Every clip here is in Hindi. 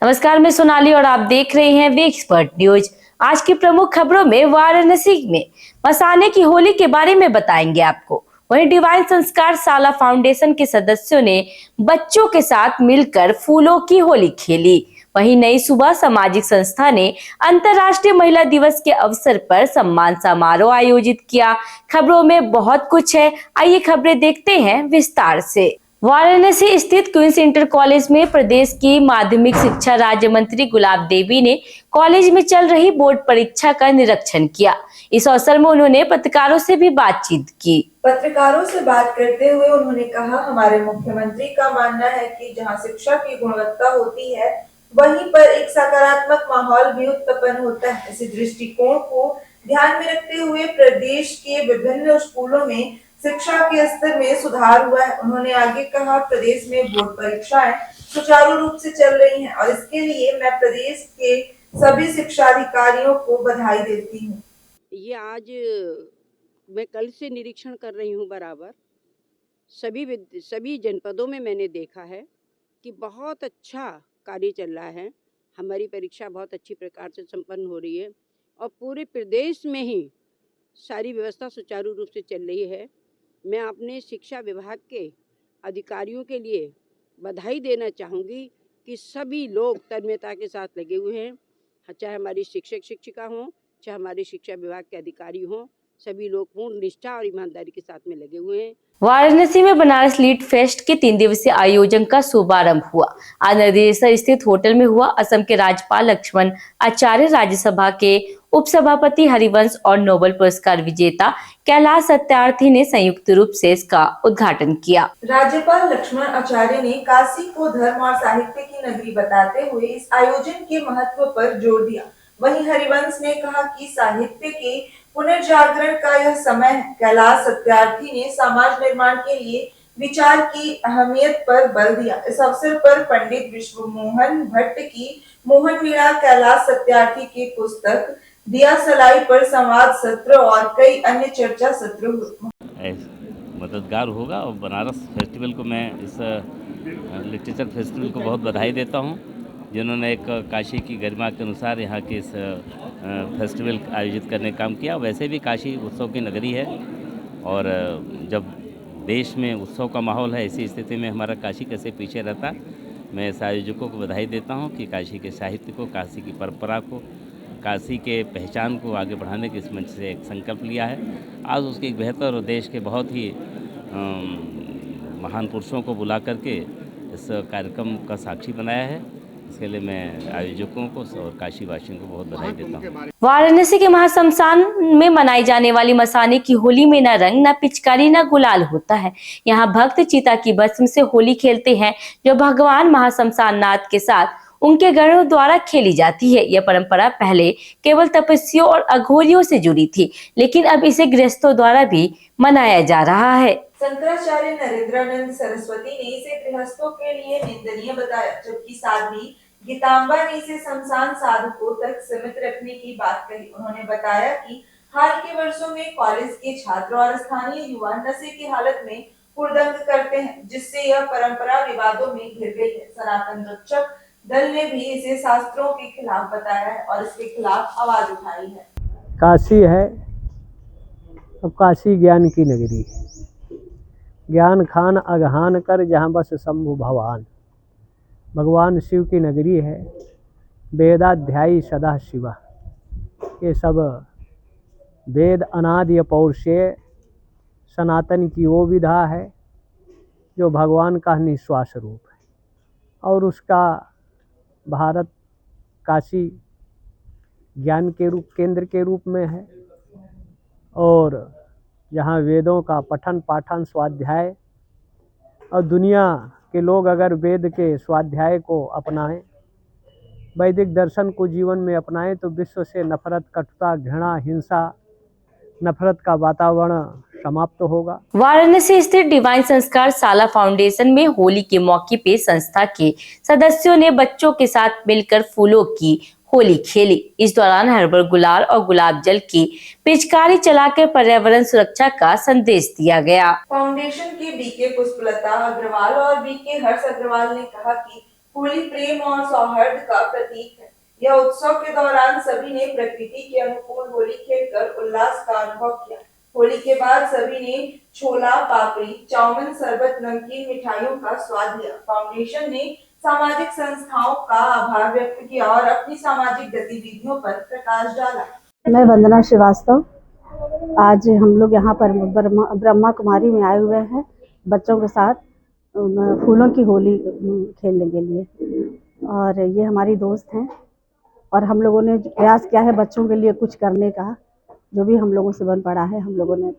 नमस्कार, मैं सोनाली और आप देख रहे हैं वे एक्सपर्ट न्यूज। आज की प्रमुख खबरों में वाराणसी में मसाने की होली के बारे में बताएंगे आपको। वहीं डिवाइन संस्कार शाला फाउंडेशन के सदस्यों ने बच्चों के साथ मिलकर फूलों की होली खेली। वहीं नई सुबह सामाजिक संस्था ने अंतर्राष्ट्रीय महिला दिवस के अवसर पर सम्मान समारोह आयोजित किया। खबरों में बहुत कुछ है, आइए खबरें देखते हैं विस्तार से। वाराणसी स्थित क्वींस इंटर कॉलेज में प्रदेश की माध्यमिक शिक्षा राज्य मंत्री गुलाब देवी ने कॉलेज में चल रही बोर्ड परीक्षा का निरीक्षण किया। इस अवसर में उन्होंने पत्रकारों से भी बातचीत की। पत्रकारों से बात करते हुए उन्होंने कहा, हमारे मुख्यमंत्री का मानना है कि जहां शिक्षा की गुणवत्ता होती है वहीं पर एक सकारात्मक माहौल भी उत्पन्न होता है। इसी दृष्टिकोण को ध्यान में रखते हुए प्रदेश के विभिन्न स्कूलों में शिक्षा के स्तर में सुधार हुआ है। उन्होंने आगे कहा, प्रदेश में बोर्ड परीक्षाएं सुचारू रूप से चल रही हैं और इसके लिए मैं प्रदेश के सभी शिक्षा अधिकारियों को बधाई देती हूँ। ये आज मैं कल से निरीक्षण कर रही हूँ बराबर सभी जनपदों में मैंने देखा है कि बहुत अच्छा कार्य चल रहा है। हमारी परीक्षा बहुत अच्छी प्रकार से संपन्न हो रही है और पूरे प्रदेश में ही सारी व्यवस्था सुचारू रूप से चल रही है। मैं अपने शिक्षा विभाग के अधिकारियों के लिए बधाई देना चाहूँगी कि सभी लोग तन्मयता के साथ लगे हुए हैं, चाहे हमारी शिक्षक शिक्षिका हों, चाहे हमारे शिक्षा विभाग के अधिकारी हों, सभी लोग पूर्ण निष्ठा और ईमानदारी के साथ में लगे हुए हैं। वाराणसी में बनारस लीड फेस्ट के 3 दिवसीय आयोजन का शुभारंभ हुआ। आज नरदेसर स्थित होटल में हुआ। असम के राज्यपाल लक्ष्मण आचार्य, राज्यसभा के उपसभापति हरिवंश और नोबेल पुरस्कार विजेता कैलाश सत्यार्थी ने संयुक्त रूप से इसका उद्घाटन किया। राज्यपाल लक्ष्मण आचार्य ने काशी को धर्म और साहित्य की नगरी बताते हुए इस आयोजन के महत्व पर जोर दिया। वहीं हरिवंश ने कहा कि साहित्य के पुनर्जागरण का यह समय है। कैलाश सत्यार्थी ने समाज निर्माण के लिए विचार की अहमियत पर बल दिया। इस अवसर पर पंडित विश्व मोहन भट्ट की मोहन वीणा, कैलाश सत्यार्थी की पुस्तक दिया सलाई पर संवाद सत्र और कई अन्य चर्चा सत्र हुए। मददगार होगा और बनारस फेस्टिवल को मैं इस लिटरेचर फेस्टिवल को बहुत बधाई देता हूँ, जिन्होंने एक काशी की गरिमा के अनुसार यहाँ के इस फेस्टिवल आयोजित करने का काम किया। वैसे भी काशी उत्सव की नगरी है और जब देश में उत्सव का माहौल है, इसी स्थिति में हमारा काशी कैसे पीछे रहता। मैं इस आयोजकों को बधाई देता हूँ कि काशी के साहित्य को, काशी की परंपरा को, काशी के पहचान को आगे बढ़ाने के इस मंच से एक संकल्प लिया है। आज उसके एक बेहतर और देश के बहुत ही महान पुरुषों को बुला करके इस कार्यक्रम का साक्षी बनाया है। इसके लिए मैं आयोजकों को और काशी वासियों को बहुत बधाई देता हूँ। वाराणसी के महाश्मशान में मनाई जाने वाली मसाने की होली में न रंग, न पिचकारी, न गुलाल होता है। यहाँ भक्त चिता की भस्म से होली खेलते हैं, जो भगवान महाश्मशान नाथ के साथ उनके गणों द्वारा खेली जाती है। यह परंपरा पहले केवल तपस्वियों और अघोरियों से जुड़ी थी, लेकिन अब इसे गृहस्थों द्वारा भी मनाया जा रहा है। शंकराचार्य नरेंद्रानंद सरस्वती ने इसे गृहस्थों के लिए निंदनीय बताया, जबकि साध्वी गीतांबा ने इसे शमशान साधकों तक सीमित रखने की बात कही। उन्होंने बताया कि हाल के वर्षों में कॉलेज के छात्र और स्थानीय युवा नशे की हालत में हुड़दंग करते हैं, जिससे यह परंपरा विवादों में घिर गई है। सनातन रक्षक दल ने भी इसे शास्त्रों के खिलाफ बताया है और इसके खिलाफ आवाज उठाई है। काशी है, अब काशी ज्ञान की नगरी है। ज्ञान खान अगहान कर जहाँ बस शंभु भगवान, भगवान शिव की नगरी है। वेदाध्यायी सदा शिवा, ये सब वेद अनादि पौरुषेय सनातन की वो विधा है जो भगवान का निश्वास रूप है और उसका भारत काशी ज्ञान के रूप केंद्र के रूप में है। और जहाँ वेदों का पठन पाठन स्वाध्याय और दुनिया के लोग अगर वेद के स्वाध्याय को अपनाएं, वैदिक दर्शन को जीवन में अपनाएं, तो विश्व से नफरत, कटुता, घृणा, हिंसा, नफरत का वातावरण समाप्त होगा। वाराणसी स्थित डिवाइन संस्कार शाला फाउंडेशन में होली के मौके पे संस्था के सदस्यों ने बच्चों के साथ मिलकर फूलों की होली खेली। इस दौरान हर्बल गुलाल और गुलाब जल की पिचकारी चलाकर पर्यावरण सुरक्षा का संदेश दिया गया। फाउंडेशन के बीके पुष्पलता अग्रवाल और बीके हर्ष अग्रवाल ने कहा कि होली प्रेम और सौहार्द का प्रतीक है। यह उत्सव के दौरान सभी ने प्रकृति के अनुकूल होली खेलकर उल्लास का अनुभव किया। होली के बाद सभी ने छोला, पापड़ी, चाउमीन, शरबत, नमकीन मिठाइयों का स्वाद लिया। फाउंडेशन ने सामाजिक संस्थाओं का आभार व्यक्त किया और अपनी सामाजिक गतिविधियों पर प्रकाश डाला। मैं वंदना श्रीवास्तव, आज हम लोग यहाँ पर ब्रह्मा कुमारी में आए हुए हैं बच्चों के साथ फूलों की होली खेलने के लिए। और ये हमारी दोस्त हैं और हम लोगों ने प्रयास किया है बच्चों के लिए कुछ करने का, जो भी हम लोगों से बन पड़ा है हम लोगों ने।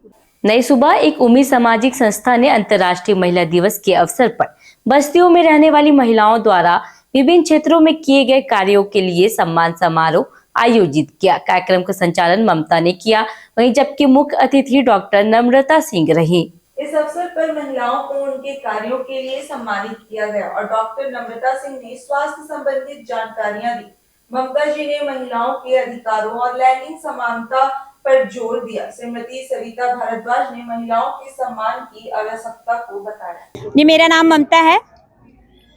नई सुबह एक उम्मीद सामाजिक संस्था ने अंतर्राष्ट्रीय महिला दिवस के अवसर पर बस्तियों में रहने वाली महिलाओं द्वारा विभिन्न क्षेत्रों में किए गए कार्यों के लिए सम्मान समारोह आयोजित किया। कार्यक्रम का संचालन ममता ने किया, वहीं जबकि मुख्य अतिथि डॉक्टर नम्रता सिंह रही। इस अवसर पर महिलाओं को उनके कार्यों के लिए सम्मानित किया गया और डॉक्टर नम्रता सिंह ने स्वास्थ्य संबंधित जानकारियां दी। ममता जी ने महिलाओं के अधिकारों और लैंगिक समानता पर जोर दिया। श्रीमती सविता भारद्वाज ने महिलाओं के सम्मान की आवश्यकता को बताया। जी, मेरा नाम ममता है।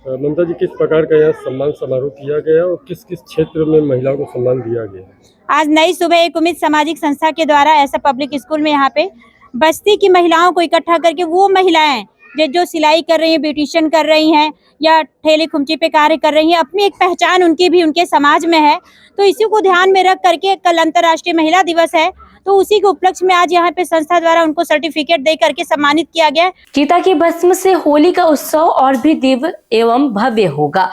ममता जी, किस प्रकार का यहाँ सम्मान समारोह किया गया और किस किस क्षेत्र में महिलाओं को सम्मान दिया गया? आज नई सुबह एक उम्मीद सामाजिक संस्था के द्वारा ऐसा पब्लिक स्कूल में यहाँ पे बस्ती की महिलाओं को इकट्ठा करके, वो महिलाएं जो सिलाई कर रही हैं, ब्यूटिशियन कर रही हैं या ठेले खुमची पे कार्य कर रही हैं, अपनी एक पहचान उनकी भी उनके समाज में है। तो इसी को ध्यान में रख करके कल अंतर्राष्ट्रीय महिला दिवस है, तो उसी के उपलक्ष्य में आज यहाँ पे संस्था द्वारा उनको सर्टिफिकेट दे करके सम्मानित किया गया। चिता की भस्म से होली का उत्सव और भी दिव्य एवं भव्य होगा,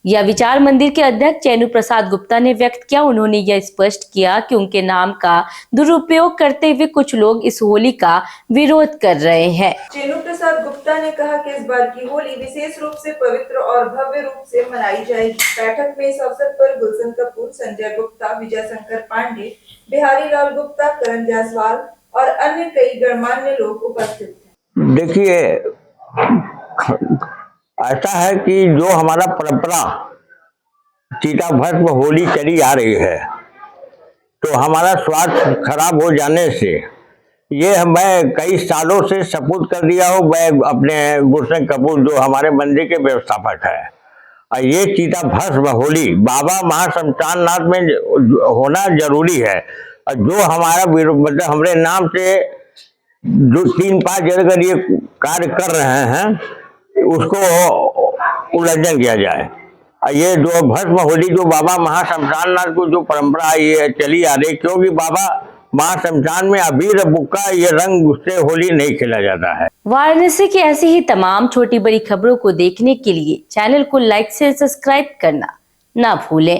यह विचार मंदिर के अध्यक्ष चैनू प्रसाद गुप्ता ने व्यक्त किया। उन्होंने यह स्पष्ट किया कि उनके नाम का दुरुपयोग करते हुए कुछ लोग इस होली का विरोध कर रहे हैं। चैनू प्रसाद गुप्ता ने कहा कि इस बार की होली विशेष रूप से पवित्र और भव्य रूप से मनाई जाएगी। बैठक में इस अवसर पर गुलशन कपूर, संजय गुप्ता, विजय शंकर पांडे, बिहारी लाल गुप्ता, करण जायसवाल और अन्य कई गणमान्य लोग उपस्थित थे। देखिए, ऐसा है कि जो हमारा परंपरा चिता भस्म होली चली आ रही है, तो हमारा स्वास्थ्य खराब हो जाने से ये मैं कई सालों से सपूत कर दिया हूँ। मैं अपने गुलशन कपूर जो हमारे मंदिर के व्यवस्थापक है, और ये चिता भस्म होली बाबा महाशमशान नाथ में होना जरूरी है। और जो हमारा मतलब हमारे नाम से जो 3-5 जगह ये कार्य कर रहे हैं, उसको उल्लंघन किया जाए। ये जो भस्म होली जो बाबा महाशमशान नाथ को जो परंपरा ये चली आ रही, क्योंकि बाबा महाशमशान में अबीर बुक्का ये रंग से होली नहीं खेला जाता है। वाराणसी की ऐसी ही तमाम छोटी बड़ी खबरों को देखने के लिए चैनल को लाइक से सब्सक्राइब करना ना भूलें।